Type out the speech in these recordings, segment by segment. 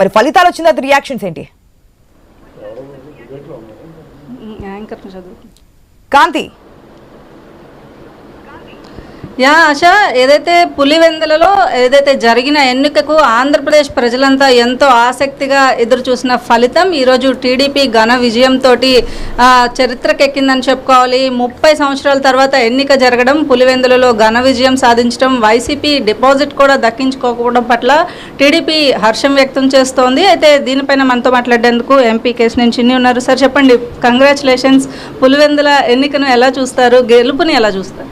మరి ఫలితాలు వచ్చిన తర్వాత రియాక్షన్స్ ఏంటి? కాంతి ఆశా, ఏదైతే పులివెందులలో ఏదైతే జరిగిన ఎన్నికకు ఆంధ్రప్రదేశ్ ప్రజలంతా ఎంతో ఆసక్తిగా ఎదురు చూసిన ఫలితం ఈరోజు టీడీపీ ఘన విజయంతో చరిత్రకెక్కిందని చెప్పుకోవాలి. 30 సంవత్సరాల తర్వాత ఎన్నిక జరగడం, పులివెందులలో ఘన విజయం సాధించడం, వైసీపీ డిపాజిట్ కూడా దక్కించుకోకపోవడం పట్ల టీడీపీ హర్షం వ్యక్తం చేస్తోంది. అయితే దీనిపైన మనతో మాట్లాడేందుకు ఎంపీ కేశినేని చిన్ని ఉన్నారు. సార్ చెప్పండి, కంగ్రాచులేషన్స్. పులివెందుల ఎన్నికను ఎలా చూస్తారు, గెలుపుని ఎలా చూస్తారు?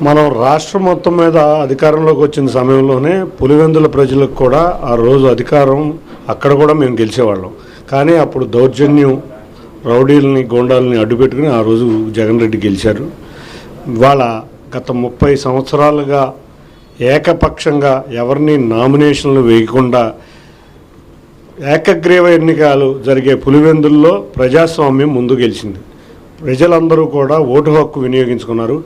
మనం రాష్ట్రం మొత్తం మీద అధికారంలోకి వచ్చిన సమయంలోనే పులివెందుల ప్రజలకు కూడా ఆ రోజు అధికారం అక్కడ కూడా మేము గెలిచేవాళ్ళం. కానీ అప్పుడు దౌర్జన్యం, రౌడీలని, గోండాలని అడ్డుపెట్టుకుని ఆ రోజు జగన్ రెడ్డి గెలిచారు. ఇవాళ గత 30 సంవత్సరాలుగా ఏకపక్షంగా ఎవరిని నామినేషన్లు వేయకుండా ఏకగ్రీవ ఎన్నికలు జరిగే పులివెందుల్లో ప్రజాస్వామ్యం ముందు గెలిచింది. ప్రజలందరూ కూడా ఓటు హక్కు వినియోగించుకున్నారు.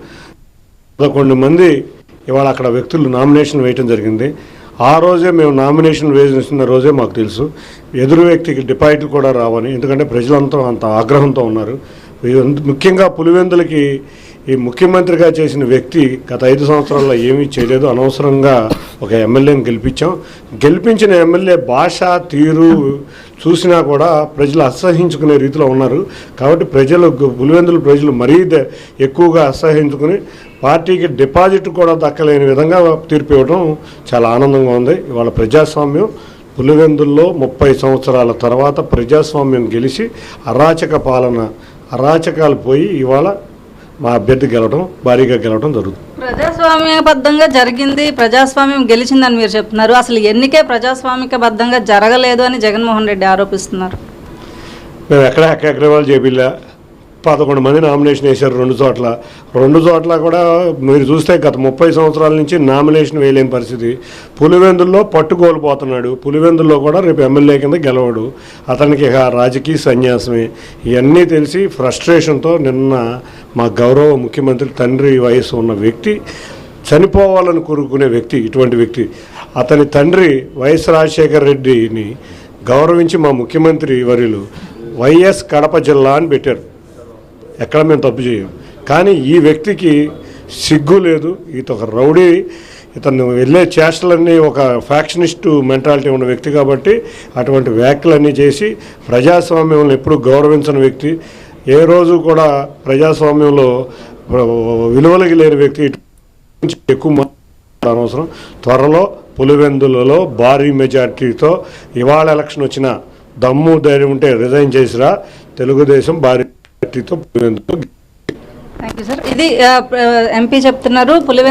11 మంది ఇవాళ అక్కడ వ్యక్తులు నామినేషన్ వేయటం జరిగింది. ఆ రోజే మేము నామినేషన్ వేసిన రోజే మాకు తెలుసు ఎదురు వ్యక్తికి డిపాజిట్లు కూడా రావని. ఎందుకంటే ప్రజలంతా అంత ఆగ్రహంతో ఉన్నారు. ముఖ్యంగా పులివెందులకి ఈ ముఖ్యమంత్రిగా చేసిన వ్యక్తి గత 5 సంవత్సరాల్లో ఏమీ చేయలేదు. అనవసరంగా ఒక ఎమ్మెల్యేని గెలిపించాం. గెలిపించిన ఎమ్మెల్యే భాష, తీరు చూసినా కూడా ప్రజలు అసహించుకునే రీతిలో ఉన్నారు. కాబట్టి పులివెందుల ప్రజలు మరీ ఎక్కువగా అసహించుకుని పార్టీకి డిపాజిట్ కూడా దక్కలేని విధంగా తీర్పు ఇవ్వడం చాలా ఆనందంగా ఉంది. ఇవాళ ప్రజాస్వామ్యం పులివెందుల్లో 30 సంవత్సరాల తర్వాత ప్రజాస్వామ్యం గెలిచి అరాచకాలు పోయి ఇవాళ మా అభ్యర్థి గెలవడం, భారీగా గెలవడం జరుగుతుంది. ప్రజాస్వామ్యబద్ధంగా జరిగింది, ప్రజాస్వామ్యం గెలిచిందని మీరు చెప్తున్నారు. అసలు ఎన్నికే ప్రజాస్వామికబద్ధంగా జరగలేదు అని జగన్మోహన్ రెడ్డి ఆరోపిస్తున్నారు. మేము ఎక్కడ వాళ్ళు చేపిల్లా 11 మంది నామినేషన్ వేశారు. 2 చోట్ల కూడా మీరు చూస్తే గత 30 సంవత్సరాల నుంచి నామినేషన్ వేయలేని పరిస్థితి. పులివెందుల్లో పట్టుకోల్పోతున్నాడు. పులివెందుల్లో కూడా రేపు ఎమ్మెల్యే కింద గెలవడు. అతనికి రాజకీయ సన్యాసమే. ఇవన్నీ తెలిసి ఫ్రస్ట్రేషన్తో నిన్న మా గౌరవ ముఖ్యమంత్రి తండ్రి వయసు ఉన్న వ్యక్తి, చనిపోవాలని కోరుకునే వ్యక్తి, ఇటువంటి వ్యక్తి, అతని తండ్రి వైఎస్ రాజశేఖర రెడ్డిని గౌరవించి మా ముఖ్యమంత్రి వర్యులు వైఎస్ కడప జిల్లా అని పెట్టారు. ఎక్కడ మేము తప్పు చేయం. కానీ ఈ వ్యక్తికి సిగ్గు లేదు. ఇతను ఒక రౌడీ. ఇతను వెళ్ళే చేష్టలన్నీ ఒక ఫ్యాక్షనిస్టు మెంటాలిటీ ఉన్న వ్యక్తి కాబట్టి అటువంటి వ్యాఖ్యలన్నీ చేసి ప్రజాస్వామ్యంలో ఎప్పుడూ గౌరవించని వ్యక్తి, ఏ రోజు కూడా ప్రజాస్వామ్యంలో విలువలకి లేని వ్యక్తి. ఎక్కువ అనవసరం. త్వరలో పులివెందులలో భారీ మెజార్టీతో ఇవాళ ఎలక్షన్ వచ్చిన దమ్ము ధైర్యం ఉంటే రిజైన్ చేసిరా, తెలుగుదేశం భారీ మెజార్టీతో పులివెందులో. Thank you sir. ఇది ఎంపీ చెప్తున్నారు. పులివెందుల